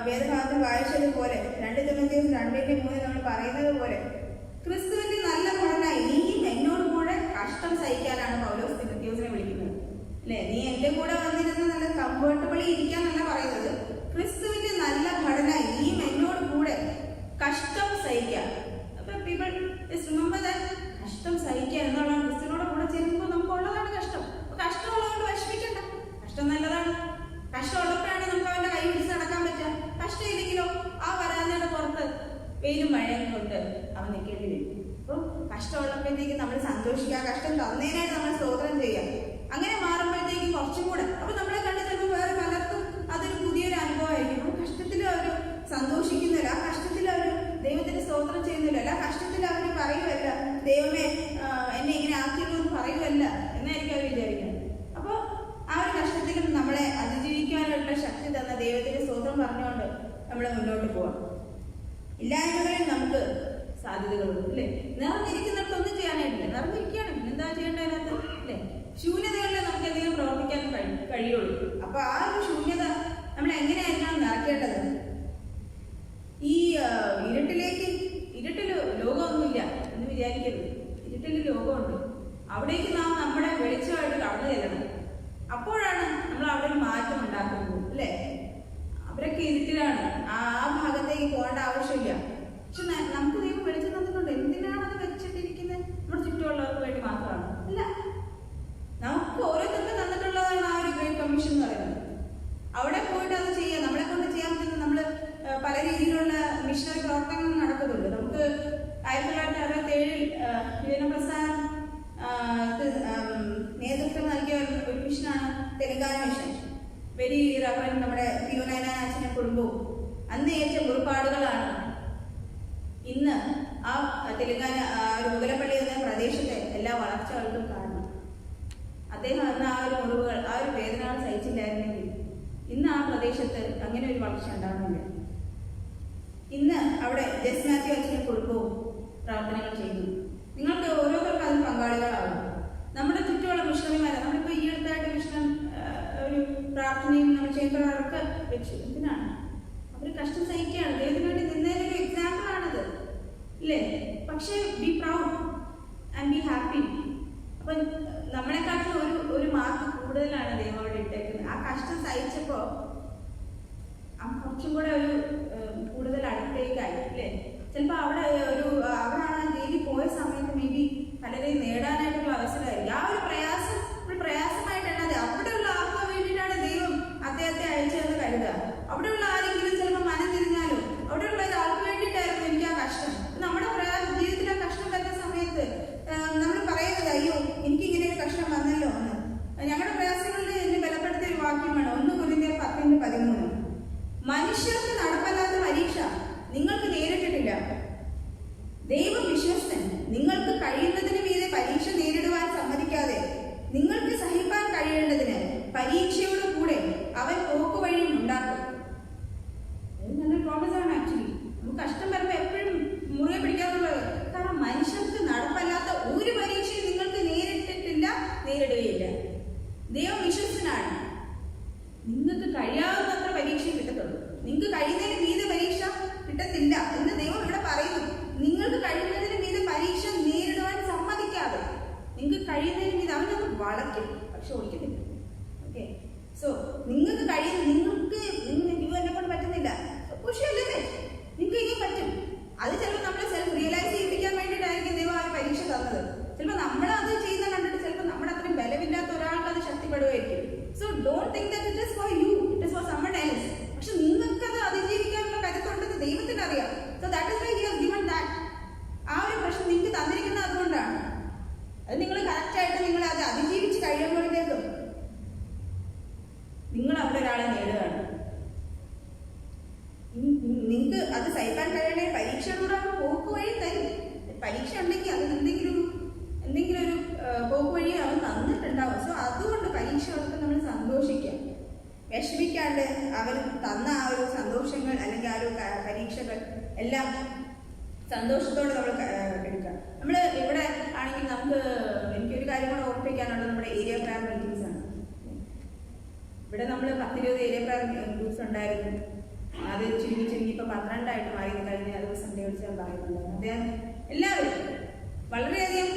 വേദഭാഗത്തിൽ വായിച്ചതുപോലെ 2 തിമോഥെയോസ് 2:3 നമ്മൾ പറയുന്നത് പോലെ ക്രിസ്തുവിന്റെ നല്ല പഠനായി നീയും എന്നോട് കൂടെ കഷ്ടം സഹിക്കാനാണ് പൗലോസ് തിമോഥെയോസിനെ വിളിക്കുന്നത്, അല്ലെ? നീ എന്റെ കൂടെ വന്നിരുന്ന് നല്ല കംഫർട്ടബിളി ഇരിക്കാന്നല്ല പറയുന്നത്. ക്രിസ്തുവിന്റെ നല്ല പഠനായി നീയും എന്നോട് കൂടെ കഷ്ടം സഹിക്കാം. അപ്പൊ പീപ്പിൾ റിമെമ്പർ ദാറ്റ് കഷ്ടം സഹിക്കുക എന്നുള്ളതാണ്. ക്രിസ്തുവിനോട് കൂടെ ചേരുമ്പോൾ നമുക്ക് ഉള്ളതാണ് കഷ്ടം. അപ്പൊ കഷ്ടമുള്ളതുകൊണ്ട് വിഷമിക്കണ്ട. കഷ്ടം നല്ലതാണ്. കഷ്ടമുള്ളപ്പോഴാണ് നമുക്ക് അവന്റെ കൈ പിടിച്ച് നടക്കാൻ പറ്റുക. കഷ്ടം ഇല്ലെങ്കിലോ ആ വരാതയുടെ പുറത്ത് വെയിലും മഴയും കൊണ്ട് അവൻ നിൽക്കേണ്ടി വരും. അപ്പോൾ കഷ്ടമുള്ളപ്പോഴത്തേക്ക് നമ്മൾ സന്തോഷിക്കുക, കഷ്ടം തന്നതിനായിട്ട് നമ്മൾ സ്തോത്രം ചെയ്യാം. അങ്ങനെ മാറുമ്പോഴത്തേക്കും കുറച്ചും കൂടെ അപ്പൊ നമ്മളെ കണ്ട് ചിലപ്പോൾ വേറെ പലർക്കും അതൊരു പുതിയൊരു അനുഭവമായിരിക്കും. കഷ്ടത്തിൽ അവർ സന്തോഷിക്കുന്നില്ല, ആ കഷ്ടത്തിൽ അവർ ദൈവത്തിന് സ്തോത്രം ചെയ്യുന്നില്ല, ആ കഷ്ടത്തിൽ അവർ പറയുമല്ല ദൈവമേ എന്നെ ഇങ്ങനെ ആക്കിയെന്ന് പറയുമല്ല എന്നായിരിക്കും അവർ വിചാരിക്കുന്നത്. അപ്പോൾ ആ ഒരു കഷ്ടത്തിൽ നമ്മളെ അതിജീവിക്കാനുള്ള ശക്തി തന്ന ദൈവത്തിന് സ്തോത്രം പറഞ്ഞുകൊണ്ട് നമ്മൾ മുന്നോട്ട് പോവാം. ഇല്ലായ്മകളിൽ നമുക്ക് സാധ്യതകളുണ്ട്, അല്ലേ? നിറഞ്ഞിരിക്കുന്നിടത്തൊന്നും ചെയ്യാനായിട്ടില്ല. നിറഞ്ഞിരിക്കുകയാണ്, എന്താ ചെയ്യേണ്ടതിനകത്ത്, അല്ലേ? ശൂന്യതകളിൽ നമുക്ക് എന്തെങ്കിലും പ്രവർത്തിക്കാൻ കഴിയുള്ളൂ. അപ്പൊ ആ ഒരു ശൂന്യത നമ്മൾ എങ്ങനെയായിരിക്കണം നിറയ്ക്കേണ്ടത്? ഈ ഇരുട്ടില് ലോകമൊന്നുമില്ല. അവരൊക്കെ ഇരുട്ടിലാണ്. ആ ഭാഗത്തേക്ക് പോകേണ്ട ആവശ്യമില്ല. പക്ഷെ നമുക്ക് ദൈവം വെളിച്ചം തന്നിട്ടുണ്ട്. എന്തിനാണ് അത് വെച്ചിട്ടിരിക്കുന്നത്? നമ്മുടെ ചുറ്റുമുള്ളവർക്ക് വേണ്ടി മാത്രമാണ് അല്ല, നമുക്ക് ഓരോരുത്തർക്കും തന്നിട്ടുള്ളതാണ് ആ ഒരു ഗ്രേറ്റ് കമ്മീഷൻ എന്ന് പറയുന്നത്. അവിടെ പോയിട്ട് അത് ചെയ്യാം. നമ്മളെ കൊണ്ട് ചെയ്യാൻ പറ്റുന്ന നമ്മൾ പല രീതിയിലുള്ള മിഷണറി പ്രവർത്തനങ്ങൾ നടക്കുന്നുണ്ട്. നമുക്ക് 1967 യുവജന പ്രസ്ഥാനം നേതൃത്വം നൽകിയ ഒരു മിഷനാണ് തെലങ്കാന മിഷൻ. വെരി റവറൻഡ് നമ്മുടെ പിയോനായനാച്ചനെ കുടുംബവും അന്ന് ഏറ്റ മുറിപ്പാടുകളാണ് ഇന്ന് ആ തെലങ്കാന ഒരു മുതലപ്പള്ളി എന്ന പ്രദേശത്തെ എല്ലാ വളർച്ചകൾക്കും കാരണം. അദ്ദേഹം അന്ന് ആ ഒരു മുറിവുകൾ, ആ ഒരു വേദനകൾ സഹിച്ചില്ലായിരുന്നെങ്കിൽ ഇന്ന് ആ പ്രദേശത്ത് അങ്ങനെ ഒരു വളർച്ച ഉണ്ടാകുന്നില്ല. ഇന്ന് അവിടെ ജസ് മാത്യു അച്ഛനെ കുടുംബവും പ്രാർത്ഥനകൾ ചെയ്യുന്നു. നിങ്ങൾക്ക് ഓരോരുത്തർക്കും അതിന് പങ്കാളികളാവും. നമ്മുടെ ചുറ്റുമുള്ള മിഷണറിമാരെ നമ്മളിപ്പോൾ ഈ അടുത്തായിട്ട് മിഷൻ ഒരു പ്രാർത്ഥനയും നമ്മൾ ചെയ്യുന്നവർക്ക് വെച്ചു. എന്തിനാണ്? അവർ കഷ്ടം സഹിക്കുകയാണ്. ദൈവത്തിന് വേണ്ടി നിന്നതിനൊരു എക്സാമ്പിളാണത് ഇല്ലേ? പക്ഷേ be proud and be happy. അപ്പം നമ്മളെക്കാട്ടിലും ഒരു മാർക്ക് കൂടുതലാണ് ദൈവം അവിടെ ഇട്ടേക്കുന്നത്. ആ കഷ്ടം സഹിച്ചപ്പോൾ കുറച്ചും കൂടെ ഒരു കൂടുതൽ അടുത്തേക്കായി അല്ലേ? ചിലപ്പോൾ അവിടെ അവരാണ് ജയിലിൽ പോയ സമയത്ത് മേ ബി പലരെയും നേടാനായിട്ടുള്ള അവസരമായിരിക്കും. ആ ഒരു പ്രയാസമായിട്ടാണ് അത്. അവിടെയുള്ള ആർക്കോ വേണ്ടിയിട്ടാണ് ദൈവം അദ്ദേഹത്തെ അയച്ചതെന്ന് കരുതുക. അവിടെയുള്ള ആരെങ്കിലും ചിലപ്പോൾ മനം തിരിഞ്ഞാലും അവിടെയുള്ള ഒരാൾക്ക് വേണ്ടിയിട്ടായിരുന്നു എനിക്ക് ആ കഷ്ടം. നമ്മുടെ ജീവിതത്തിൽ ആ കഷ്ടം വരുന്ന സമയത്ത് നമ്മൾ പറയുന്നത് അയ്യോ എനിക്കിങ്ങനെ ഒരു കഷ്ടം വന്നല്ലോ എന്ന്. ഞങ്ങളുടെ പ്രയാസങ്ങളിൽ എന്നെ ബലപ്പെടുത്തിയ ഒരു വാക്യമാണ് 1 കൊരിന്ത്യർ 10:13. മനുഷ്യർക്ക് നടപ്പല്ലാത്ത പരീക്ഷ നിങ്ങൾക്ക് നേരിട്ടിട്ടില്ല. ദൈവം വിശ്വസ്തൻ. നിങ്ങൾക്ക് കഴിയുന്നതിന് മീതെ പരീക്ഷ നേരിടുവാൻ സമ്മതിക്കാതെ നിങ്ങൾക്ക് സഹിപ്പാൻ കഴിയേണ്ടതിന് പരീക്ഷയോട് കൂടെ അവൻ പോക്കുവഴിയും ഉണ്ടാക്കും. നല്ലൊരു പ്രോമിസ് ആണ് ആക്ച്വലി. നമുക്ക് കഷ്ടം വരുമ്പോൾ എപ്പോഴും മുറുകെ പിടിക്കാറുള്ളത്. കാരണം മനുഷ്യർക്ക് നടപ്പല്ലാത്ത ഒരു പരീക്ഷയും നിങ്ങൾക്ക് നേരിട്ടിട്ടില്ല, നേരിടുകയില്ല. ദൈവം വിശ്വസ്തനാണ്. നിങ്ങൾക്ക് കഴിയാവുന്നത്ര പരീക്ഷ കിട്ടത്തുള്ളൂ. നിങ്ങൾക്ക് കഴിയുന്നതിന് മീതെ പരീക്ഷ കിട്ടത്തില്ല എന്ന് ദൈവം ഇവിടെ പറയുന്നു. നിങ്ങൾക്ക് കഴിയുന്നതിന് മീതെ പരീക്ഷ നേരിടുവാൻ സമ്മതിക്കാതെ നിങ്ങൾക്ക് കഴിയുന്നതിന് മീതെ അവനൊന്ന് വളയ്ക്കും, പക്ഷെ ഓടിക്കത്തില്ല. ഓക്കെ, സോ നിങ്ങൾക്ക് നിങ്ങൾക്ക് എന്നെ കൊണ്ട് പറ്റുന്നില്ല, പക്ഷേ നിങ്ങൾക്ക് ഇനിയും പറ്റും. അത് ചിലപ്പോൾ നമ്മളെ സെൽഫ് റിയലൈസ് ചെയ്യിപ്പിക്കാൻ വേണ്ടിയിട്ടായിരിക്കും ദൈവം ആ പരീക്ഷ തന്നത്. ചിലപ്പോൾ നമ്മളത് ചെയ്യുന്ന കണ്ടിട്ട് ചിലപ്പോൾ നമ്മുടെ അത്രയും ബലമില്ലാത്ത ഒരാൾക്ക് അത് ശക്തിപ്പെടുകയായിരിക്കും. So don't think that it is for you, it is for someone else. പക്ഷെ നിങ്ങൾക്കത് അതിജീവിക്കാനുള്ള കരുത്തുണ്ടെന്ന് ദൈവത്തിന് അറിയാം. So that is why he has given that. ആ ഒരു പ്രശ്നം നിങ്ങൾക്ക് തന്നിരിക്കുന്നത് അതുകൊണ്ടാണ്. അത് നിങ്ങൾ കറക്റ്റായിട്ട് നിങ്ങൾ അത് അതിജീവിച്ച് കഴിയുമ്പോഴത്തേക്കും നിങ്ങൾ അവിടെ ഒരാളെ നേടുകയാണ്. നിങ്ങൾക്ക് അത് സഹിക്കാൻ കഴിയണേ പരീക്ഷയിലൂടെ അവർ പോക്ക് വഴി തരും. പരീക്ഷ ഉണ്ടെങ്കിൽ അത് എന്തെങ്കിലും ഒരു പോക്ക് വഴി അവൻ തന്നിട്ടുണ്ടാവും. സോ അതുകൊണ്ട് പരീക്ഷകളൊക്കെ നമ്മൾ സന്തോഷിക്കാം, വിഷമിക്കാണ്ട് അവൻ തന്ന ആ ഒരു സന്തോഷങ്ങൾ അല്ലെങ്കിൽ ആ ഒരു പരീക്ഷകൾ എല്ലാം സന്തോഷത്തോടെ നമ്മൾ എടുക്കാം. നമ്മൾ ഇവിടെ ആണെങ്കിൽ എനിക്കൊരു കാര്യം കൂടെ ഓർപ്പിക്കാനുള്ളത് നമ്മുടെ ഏരിയ പ്രയർ മീറ്റിംഗ്സ് ആണ്. ഇവിടെ നമ്മൾ 10-20 ഏരിയ പ്രയർ ഗ്രൂപ്പ്സ് ഉണ്ടായിരുന്നു. അത് ചുരുങ്ങി ഇപ്പം 12 മാറി. കഴിഞ്ഞ ദിവസം വിളിച്ച് ഞാൻ പറയുന്നുണ്ടായിരുന്നു. അദ്ദേഹം എല്ലാവരും വളരെയധികം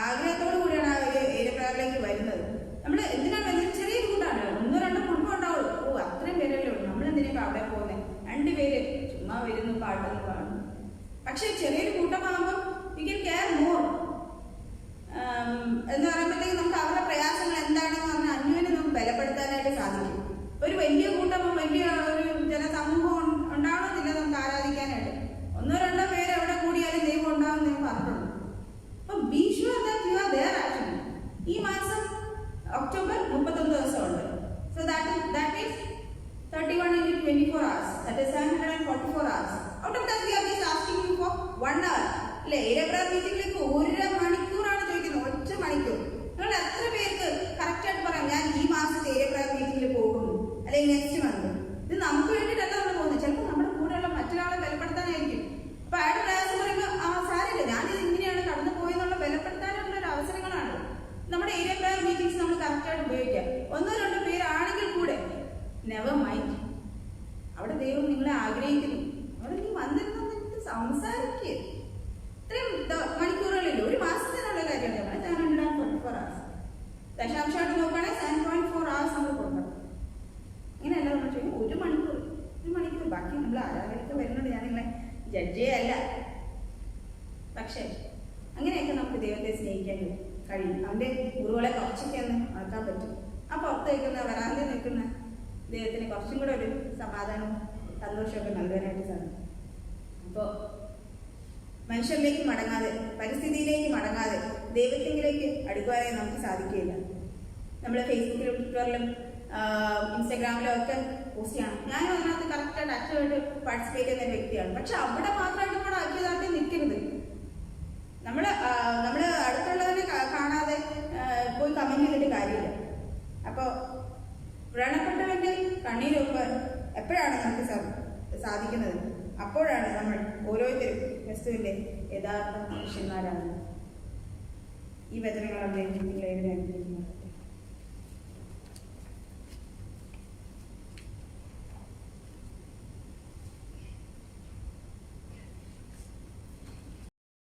ആഗ്രഹത്തോടു കൂടിയാണ് ആ ഒരു ഏരിയ പ്രയറിലേക്ക് വരുന്നത്. നമ്മൾ എന്തിനാണ് വരുന്നത്? ചെറിയൊരു കൂട്ടാണ്, 1-2 കുടുംബം ഉണ്ടാവുള്ളൂ. അത്രയും പേരല്ലേ ഉള്ളൂ. നമ്മൾ എന്തിനാ അവിടെ പോകുന്നത്? 2 പേര് ചുമ്മാ വരുന്നു, പാട്ടൊന്നും പാടുന്നു. പക്ഷെ ചെറിയൊരു കൂട്ടമാകുമ്പോൾ യു ക്യാൻ കെയർ മോർ എന്ന് പറയുമ്പോഴത്തേക്ക് നമുക്ക് അവരുടെ പ്രയാസങ്ങൾ എന്താണെന്ന് പറഞ്ഞാൽ അന്യോന്യം നമുക്ക് ബലപ്പെടുത്താനായിട്ട് സാധിക്കും. ഒരു വലിയ കൂട്ടം, വലിയ ഒരു ജനസമൂഹം ഉണ്ടാവണമെന്നില്ല നമുക്ക് ആരാധിക്കാനായിട്ട്. 1-2 പേര് എവിടെ കൂടിയാലും ദൈവം ഉണ്ടാവും എന്ന് പറഞ്ഞിട്ടുണ്ട്. അപ്പം be sure that you are there actually. ഈ മാസം ഒക്ടോബർ 31 ദിവസമുണ്ട്. So that means 31 into 24 hours. That is 744 hours. Out of that we are just asking you for 1 hour. അല്ലേ? ഏരിയ പ്രയർ മീറ്റിംഗിലേക്ക് 1 മണിക്കൂറാണ് ചോദിക്കുന്നത്. 1 മണിക്കൂർ. നിങ്ങൾ എത്ര പേർക്ക് കറക്റ്റായിട്ട് പറയാം ഞാൻ ഈ മാസത്തെ ഏരിയ പ്രയർ മീറ്റിംഗിൽ പോകുന്നു അല്ലെങ്കിൽ നെക്സ്റ്റ് മന്ത്? ഇത് നമുക്ക് വേണ്ടിയിട്ടല്ല നമ്മൾ പോകുന്നത്. ചിലപ്പോൾ നമ്മുടെ കൂടെയുള്ള മറ്റൊരാളെ ബലപ്പെടുത്താനായിരിക്കും. അപ്പൊ അയാളുടെ പ്രയാസം പറയുമ്പോൾ സാരമില്ല, ഞാനിത് ഇങ്ങനെയാണ് കടന്നു പോയെന്നുള്ള ബലപ്പെടുത്താനുള്ള ഒരു അവസരങ്ങളാണ് നമ്മുടെ ഏരിയ പ്രയർ മീറ്റിംഗ്സ് നമ്മൾ കറക്റ്റായിട്ട് ഉപയോഗിക്കാം. 1-2 പേരാണെങ്കിൽ കൂടെ നെവർ മൈൻഡ്. അവിടെ ദൈവം നിങ്ങളെ ആഗ്രഹിക്കുന്നു. അവിടെ നീ വന്നിരുന്നു സംസാരിക്കുക. ഇത്രയും ജഡ്ജിയേ അല്ല. പക്ഷേ അങ്ങനെയൊക്കെ നമുക്ക് ദൈവത്തെ സ്നേഹിക്കാൻ കഴിയും. അവൻ്റെ മുറിവുകളെ കുറച്ചൊക്കെ ഒന്ന് അളക്കാൻ പറ്റും. ആ പുറത്ത് നിൽക്കുന്ന വരാതെ നിൽക്കുന്ന ദൈവത്തിന് കുറച്ചും കൂടെ ഒരു സമാധാനവും സന്തോഷമൊക്കെ നൽകാനായിട്ട് സാധിക്കും. അപ്പോൾ മനുഷ്യരിലേക്ക് മടങ്ങാതെ, പരിസ്ഥിതിയിലേക്ക് മടങ്ങാതെ ദൈവത്തിലേക്ക് അടുക്കുവാനായി നമുക്ക് സാധിക്കുകയില്ല. നമ്മൾ ഫേസ്ബുക്കിലും ട്വിറ്ററിലും ഇൻസ്റ്റാഗ്രാമിലും ഒക്കെ പോസ്റ്റ് ചെയ്യണം. ഞാനും അതിനകത്ത് കറക്റ്റായിട്ട് ആക്റ്റീവായിട്ട് പാർട്ടിസിപ്പേറ്റ് ചെയ്യുന്ന ഒരു വ്യക്തിയാണ്. പക്ഷെ അവിടെ മാത്രമായിട്ട് നമ്മൾ ആക്കിയതായിട്ട് നിൽക്കരുത്. നമ്മൾ അടുത്തുള്ളവരെ കാണാതെ പോയി കമന്റ് ചെയ്തിട്ട് കാര്യമില്ല. അപ്പോൾ വ്രണപ്പെട്ടവന്റെ കണ്ണീരൊപ്പാൻ എപ്പോഴാണ് നമുക്ക് സാധിക്കുന്നത്? അപ്പോഴാണ് നമ്മൾ ഓരോരുത്തരും ക്രിസ്തുവിന്റെ യഥാർത്ഥ മനുഷ്യന്മാരാണ്. ഈ വചനങ്ങളാണ് നിങ്ങളെ അനുഗ്രഹിക്കുന്നത്.